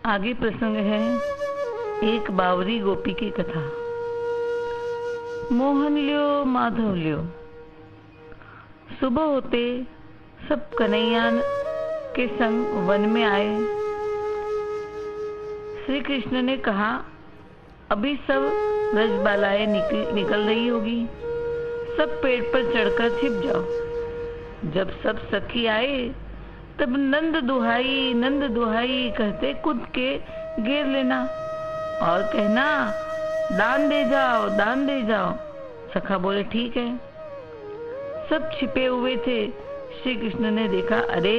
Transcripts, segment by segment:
आगे प्रसंग है एक बावरी गोपी की कथा। मोहन लियो माधव लियो। सुबह होते सब कन्हैया के संग वन में आए। श्री कृष्ण ने कहा, अभी सब ब्रजबालाएं निकल रही होगी, सब पेड़ पर चढ़कर छिप जाओ। जब सब सखी आए तब नंद दुहाई कहते कूद के घेर लेना और कहना, दान दे जाओ। सखा बोले, ठीक है। सब छिपे हुए थे। श्री कृष्ण ने देखा, अरे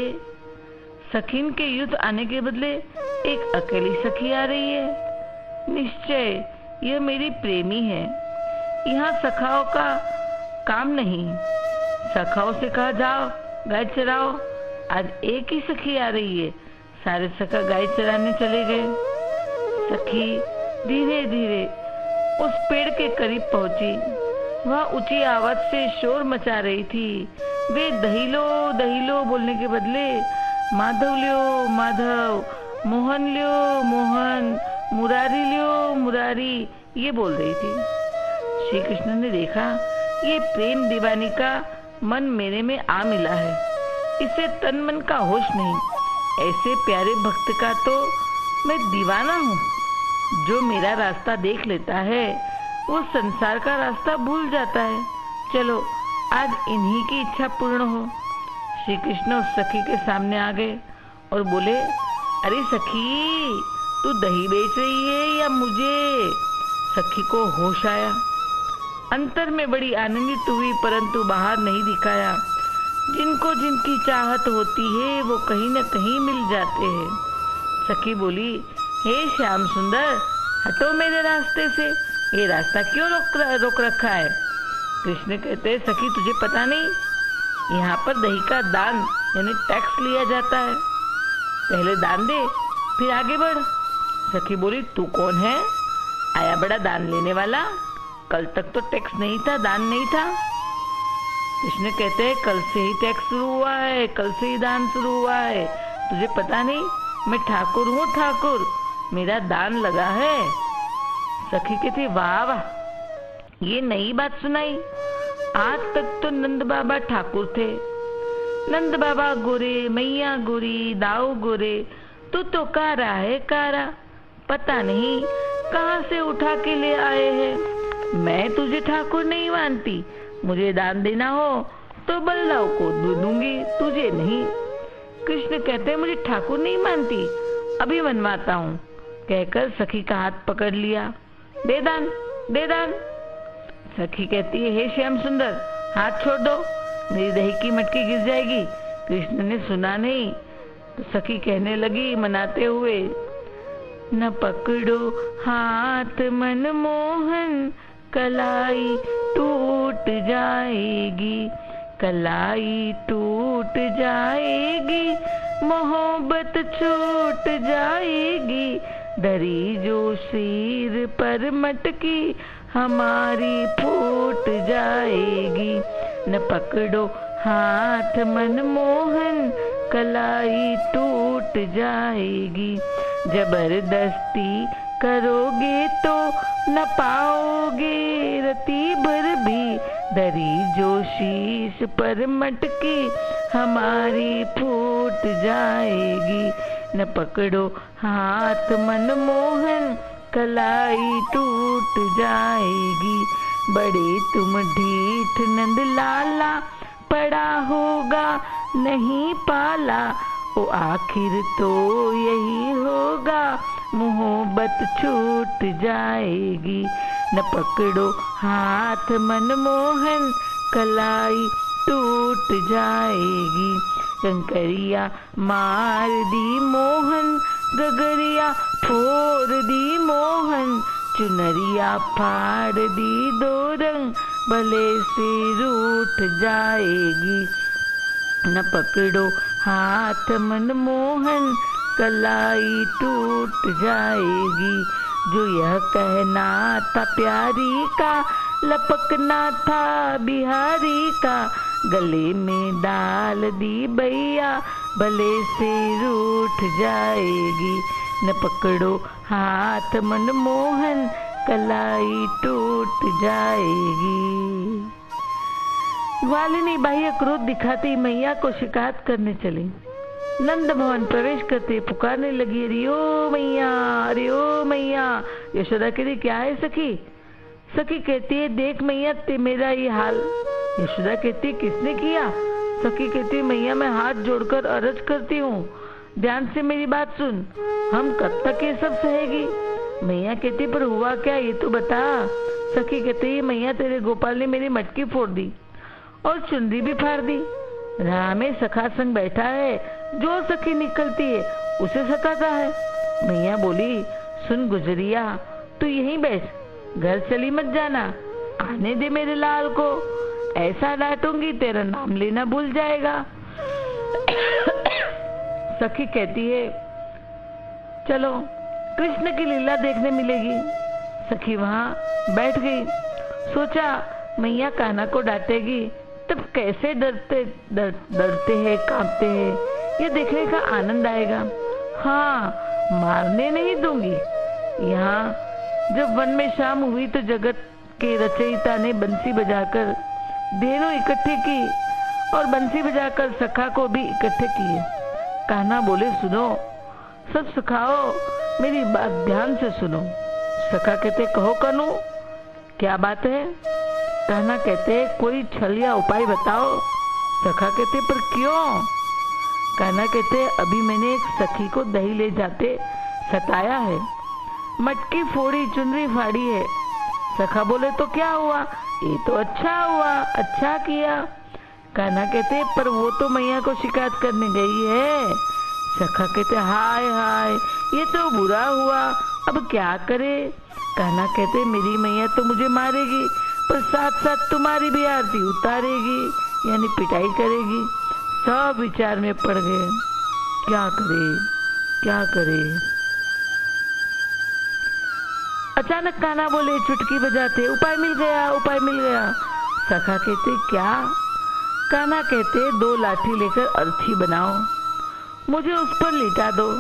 सखीन के युद्ध आने के बदले एक अकेली सखी आ रही है। निश्चय यह मेरी प्रेमी है। यहाँ सखाओं का काम नहीं। सखाओं से कहा, जाओ गाय चराओ। आज एक ही सखी आ रही है। सारे सखा गाय चराने चले गए। सखी धीरे धीरे उस पेड़ के करीब पहुंची। वह ऊंची आवाज से शोर मचा रही थी। वे दहीलो बोलने के बदले माधव लियो माधव, मोहन लियो मोहन, मुरारी लियो मुरारी ये बोल रही थी। श्री कृष्ण ने देखा, ये प्रेम दीवानी का मन मेरे में आ मिला है। इसे तन मन का होश नहीं। ऐसे प्यारे भक्त का तो मैं दीवाना हूँ। जो मेरा रास्ता देख लेता है वो संसार का रास्ता भूल जाता है। चलो आज इन्हीं की इच्छा पूर्ण हो। श्री कृष्ण उस सखी के सामने आ गए और बोले, अरे सखी, तू दही बेच रही है या मुझे? सखी को होश आया। अंतर में बड़ी आनंदित हुई, परंतु बाहर नहीं दिखाया। जिनको जिनकी चाहत होती है वो कहीं न कहीं मिल जाते हैं। सखी बोली, हे श्याम सुंदर, हटो मेरे रास्ते से। ये रास्ता क्यों रोक रखा है? कृष्ण कहते, सखी तुझे पता नहीं, यहाँ पर दही का दान यानी टैक्स लिया जाता है। पहले दान दे फिर आगे बढ़। सखी बोली, तू कौन है? आया बड़ा दान लेने वाला। कल तक तो टैक्स नहीं था, दान नहीं था। कृष्ण कहते हैं, कल से ही टैक्स शुरू हुआ है, कल से ही दान शुरू हुआ है। तुझे पता नहीं, मैं ठाकुर हूँ, ठाकुर, मेरा दान लगा है। सखी कहती, वाह वाह, ये नई बात सुनाई। आज तक तो नंद बाबा ठाकुर थे। नंद बाबा गोरे, मैया गोरी, दाऊ गोरे, तू तो कारा है कारा। पता नहीं कहाँ से उठा के ले आए हैं। मैं तुझे ठाकुर नहीं मानती। मुझे दान देना हो तो बलदाऊ को दूंगी, तुझे नहीं। कृष्ण कहते हैं, मुझे ठाकुर नहीं मानती, अभी मनवाता हूँ। कहकर सखी का हाथ पकड़ लिया। दे दान, दे दान। सखी कहती है, हे श्याम सुंदर, हाथ छोड़ दो, मेरी दही की मटकी गिर जाएगी। कृष्ण ने सुना नहीं तो सखी कहने लगी मनाते हुए, न पकड़ो हाथ मनमोहन, कलाई टूट जाएगी, कलाई टूट जाएगी, मोहब्बत छूट जाएगी। दरी जो सिर पर मटकी हमारी फूट जाएगी। न पकड़ो हाथ मनमोहन, कलाई टूट जाएगी। जबरदस्ती करोगे तो न पाओगे रति भर भी। दरी जो शीश पर मटकी हमारी फूट जाएगी। न पकड़ो हाथ मनमोहन, कलाई टूट जाएगी। बड़े तुम ढीठ नंद लाला, पड़ा होगा नहीं पाला। ओ आखिर तो यही होगा, मोहब्बत छूट जाएगी। न पकड़ो हाथ मनमोहन, कलाई टूट जाएगी। कंकरिया मार दी मोहन, गगरिया फोड़ दी मोहन। चुनरिया फाड़ दी दो रंग, भले से रूठ जाएगी। न पकड़ो हाथ मनमोहन, कलाई टूट जाएगी। जो यह कहना था प्यारी का, लपकना था बिहारी का। गले में डाल दी बैया, भले से रूठ जाएगी। न पकड़ो हाथ मनमोहन, कलाई टूट जाएगी। ग्वालिनी बाह्य क्रोध दिखाती मैया को शिकायत करने चली। नंद भवन प्रवेश करते पुकारने लगी, अरे ओ मैया, अरे ओ मैया। यशोदा कहती, क्या है सखी? सखी कहती है, देख मैया ते मेरा ये हाल। यशोदा कहती, किसने किया? सखी कहती, मैया मैं हाथ जोड़कर अर्ज करती हूँ, ध्यान से मेरी बात सुन, हम कब तक ये सब सहेगी? मैया कहती, पर हुआ क्या ये तो बता। सखी कहती, मैया तेरे गोपाल ने मेरी मटकी फोड़ दी और चुनरी भी फाड़ दी। राह में सखा संग बैठा है, जो सखी निकलती है उसे सताता है। मैया बोली, सुन गुजरिया, तू यहीं बैठ, घर चली मत जाना, आने दे मेरे लाल को, ऐसा डांटूंगी तेरा नाम लेना भूल जाएगा। सखी कहती है, चलो कृष्ण की लीला देखने मिलेगी। सखी वहां बैठ गई। सोचा मैया कान्हा को डांटेगी, तब कैसे डरते हैं, कांपते हैं, ये देखने का आनंद आएगा। हाँ, मारने नहीं दूंगी। यहाँ जब वन में शाम हुई तो जगत के रचयिता ने बंसी बजाकर धेनु इकट्ठे की और बंसी बजाकर सखा को भी इकट्ठे किए। कान्हा बोले, सुनो सब सखाओ, मेरी बात ध्यान से सुनो। सखा कहते, कहो कनु, क्या बात है? कान्हा कहते, कोई छल या उपाय बताओ। सखा कहते, पर क्यों? कान्हा कहते, अभी मैंने एक सखी को दही ले जाते सताया है, मटकी फोड़ी, चुनरी फाड़ी है। सखा बोले, तो क्या हुआ? ये तो अच्छा हुआ, अच्छा किया। कान्हा कहते, पर वो तो मैया को शिकायत करने गई है। सखा कहते, हाय हाय, ये तो बुरा हुआ, अब क्या करे? कान्हा कहते, मेरी मैया तो मुझे मारेगी, पर साथ साथ तुम्हारी भी आरती उतारेगी, यानी पिटाई करेगी। सब विचार में पड़ गए, क्या करे क्या करे। अचानक कान्हा बोले, चुटकी बजाते, उपाय मिल गया, उपाय मिल गया। सखा कहते, क्या? कान्हा कहते, 2 लाठी लेकर अर्थी बनाओ, मुझे उस पर लिटा दो,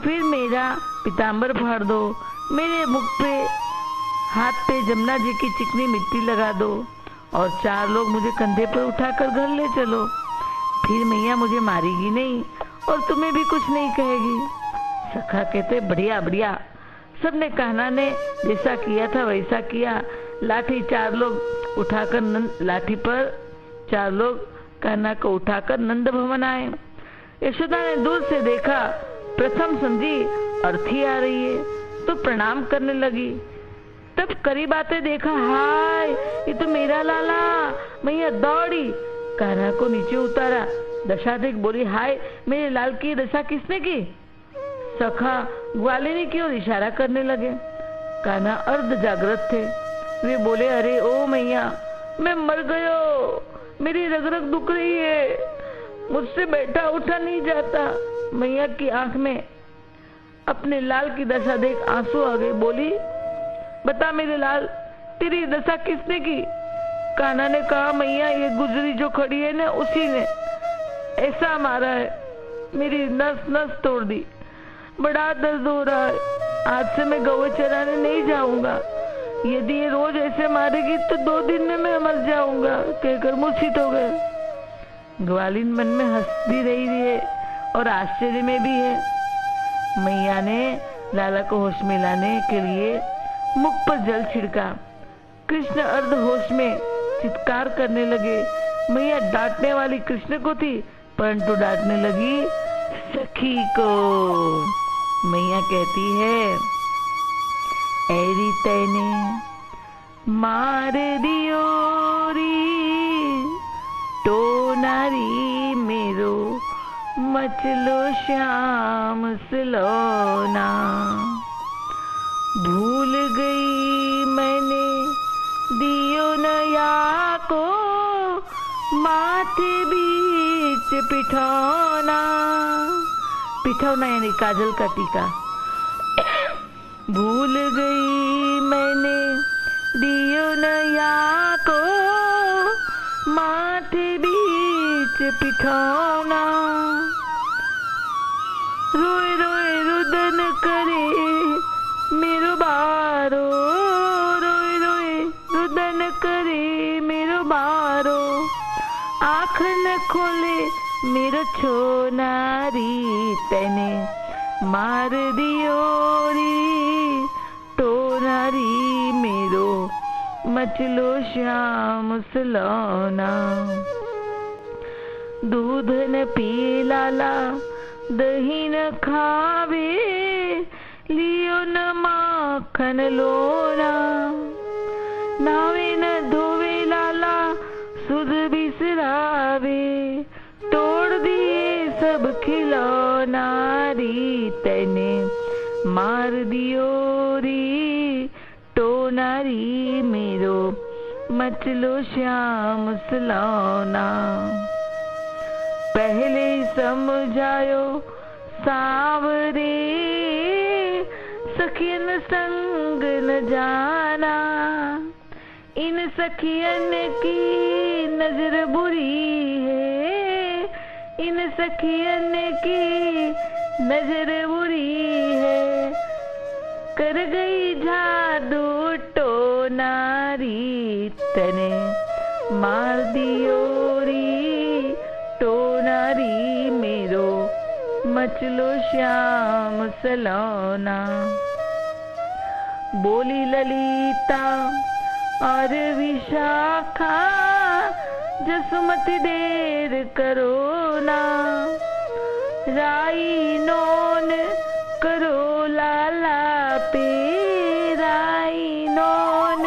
फिर मेरा पीताम्बर फाड़ दो, मेरे मुख पे हाथ पे जमुना जी की चिकनी मिट्टी लगा दो और 4 लोग मुझे कंधे पर उठाकर घर ले चलो। फिर मैया मुझे मारेगी नहीं और तुम्हें भी कुछ नहीं कहेगी। सखा कहते, बढ़िया बढ़िया। सबने कान्हा ने जैसा किया था वैसा किया। लाठी 4 लोग उठाकर लाठी पर 4 लोग कान्हा को उठाकर नंद भवन आए। यशोदा ने दूर से देखा, प्रथम समझी अर्थी आ रही है तो प्रणाम करने लगी। तब करीब आते देखा, हाय ये तो मेरा लाला। मैया दौड़ी, कान्हा को नीचे उतारा, दशा देख बोली, हाय मेरे लाल की दशा किसने की? सखा ग्वालिनी की ओर इशारा करने लगे। कान्हा अर्ध जागृत थे। वे बोले, अरे ओ मैया, मैं मर गयो, मेरी रग रग दुख रही है, मुझसे बैठा उठा नहीं जाता। मैया की आंख में अपने लाल की दशा देख आंसू आ गए। बोली, बता मेरे लाल, तेरी दशा किसने की? कान्हा ने कहा, मैया ये गुजरी जो खड़ी है ना, उसी ने ऐसा मारा है, मेरी नस नस तोड़ दी, बड़ा दर्द हो रहा है, आज से मैं गौ चराने नहीं जाऊंगा, यदि ये रोज ऐसे मारेगी तो 2 दिन में मैं मर जाऊंगा, कहकर मूर्छित हो गए। ग्वालिन मन में हंसती रही है और आश्चर्य में भी है। मैया ने लाला को होश में लाने के लिए मुख पर जल छिड़का। कृष्ण अर्ध होश में चित्कार करने लगे। मैया डांटने वाली कृष्ण को थी, परंतु डांटने लगी सखी को। मैया कहती है, ऐरी तैने मार दियो री, तो नारी मेरो मचलो श्याम सलोना। भूल गई मैंने दियो नया को, माथे बीच पिठौना। पिठौना यानी काजल का टीका। भूल गई मैंने दियो नया को, माथे बीच पिठौना। रोए रोए रुदन बोले मेरो छो नारी तेने मार दियो री तो नारी मेरो मचलो श्याम सलोना। दूध न पी लाला दही न खावे लियो न माखन लोना। नावे न धोवे लाला सुध बिसरावे तोड़ दिए सब खिलौना री तेने मार दियो री तो नारी मेरो मचलो श्याम सलोना। पहले समझायो सावरे सखियन संग न जाना। इन सखियन की नजर बुरी है, इन सखियन की नजर बुरी है। कर गई जादू तो नारी तने मार दियो री तो नारी मेरो मचलो श्याम सलोना। बोली ललिता और विशाखा जसुमति देर करो ना। राई नोन करो लाला पे, राई नोन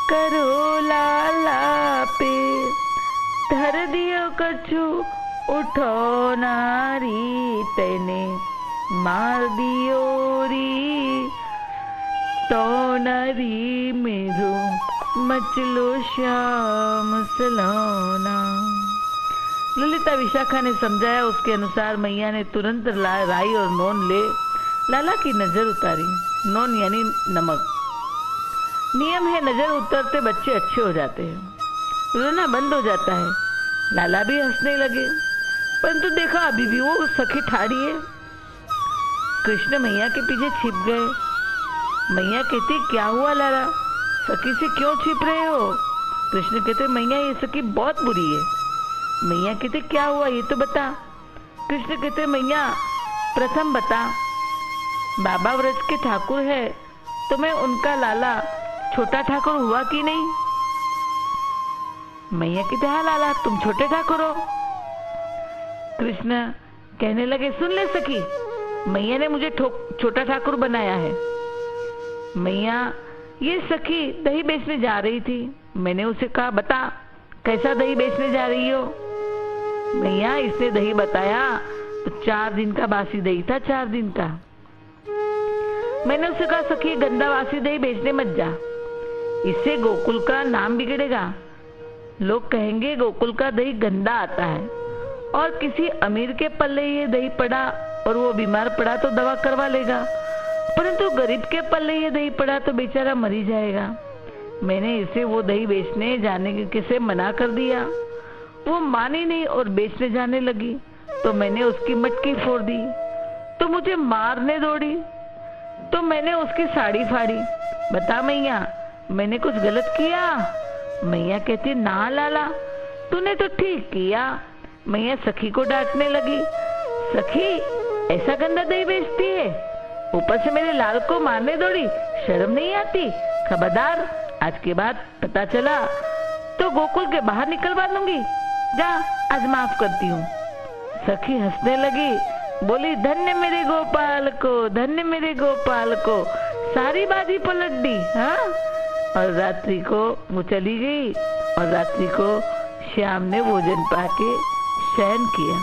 करो लाला पे। धर दियो कछु उठो नारी तेने मार दियो री तो नारी मेरो मचलो श्याम सलोना। ललिता विशाखा ने समझाया, उसके अनुसार मैया ने तुरंत राई और नोन ले लाला की नजर उतारी। नोन यानी नमक। नियम है नजर उतरते बच्चे अच्छे हो जाते हैं, रोना बंद हो जाता है। लाला भी हंसने लगे, परंतु देखा अभी भी वो सखी ठाड़ी है। कृष्ण मैया के पीछे छिप गए। मैया कहती क्या हुआ लाला, सखी से क्यों छिप रहे हो? कृष्ण कहते मैया ये सखी बहुत बुरी है। मैया कहते क्या हुआ ये तो बता। कृष्ण कहते मैया प्रथम बता, बाबा व्रज के ठाकुर है तो मैं उनका लाला छोटा ठाकुर हुआ कि नहीं? मैया कहते हाँ लाला तुम छोटे ठाकुर हो। कृष्ण कहने लगे सुन ले सखी, मैया ने मुझे छोटा ठाकुर बनाया है। मैया ये सखी दही बेचने जा रही थी, मैंने उसे कहा बता कैसा दही बेचने जा रही हो? मैया इसने दही बताया तो 4 दिन का बासी दही था, 4 दिन का। मैंने उसे कहा सखी गंदा बासी दही बेचने मत जा, इससे गोकुल का नाम बिगड़ेगा। लोग कहेंगे गोकुल का दही गंदा आता है, और किसी अमीर के पल्ले ये दही पड़ा और वो बीमार पड़ा तो दवा करवा लेगा, परंतु गरीब के पल्ले ये दही पड़ा तो बेचारा मरी जाएगा। मैंने इसे वो दही बेचने जाने के से मना कर दिया। वो मानी नहीं और बेचने जाने लगी तो मैंने उसकी मटकी फोड़ दी, तो मुझे मारने दौड़ी तो मैंने उसकी साड़ी फाड़ी। बता मैया मैंने कुछ गलत किया? मैया कहती ना लाला तूने तो ठीक किया। मैया सखी को डांटने लगी, सखी ऐसा गंदा दही बेचती है, ऊपर से मेरे लाल को मारने दौड़ी, शर्म नहीं आती? खबरदार, आज के बाद पता चला तो गोकुल के बाहर निकलवा दूंगी। जा आज माफ करती हूँ। सखी हंसने लगी, बोली धन्य मेरे गोपाल को, धन्य मेरे गोपाल को। सारी बाजी पलट दी। हाँ, और रात्रि को वो चली गई और रात्रि को श्याम ने भोजन पाके शयन किया।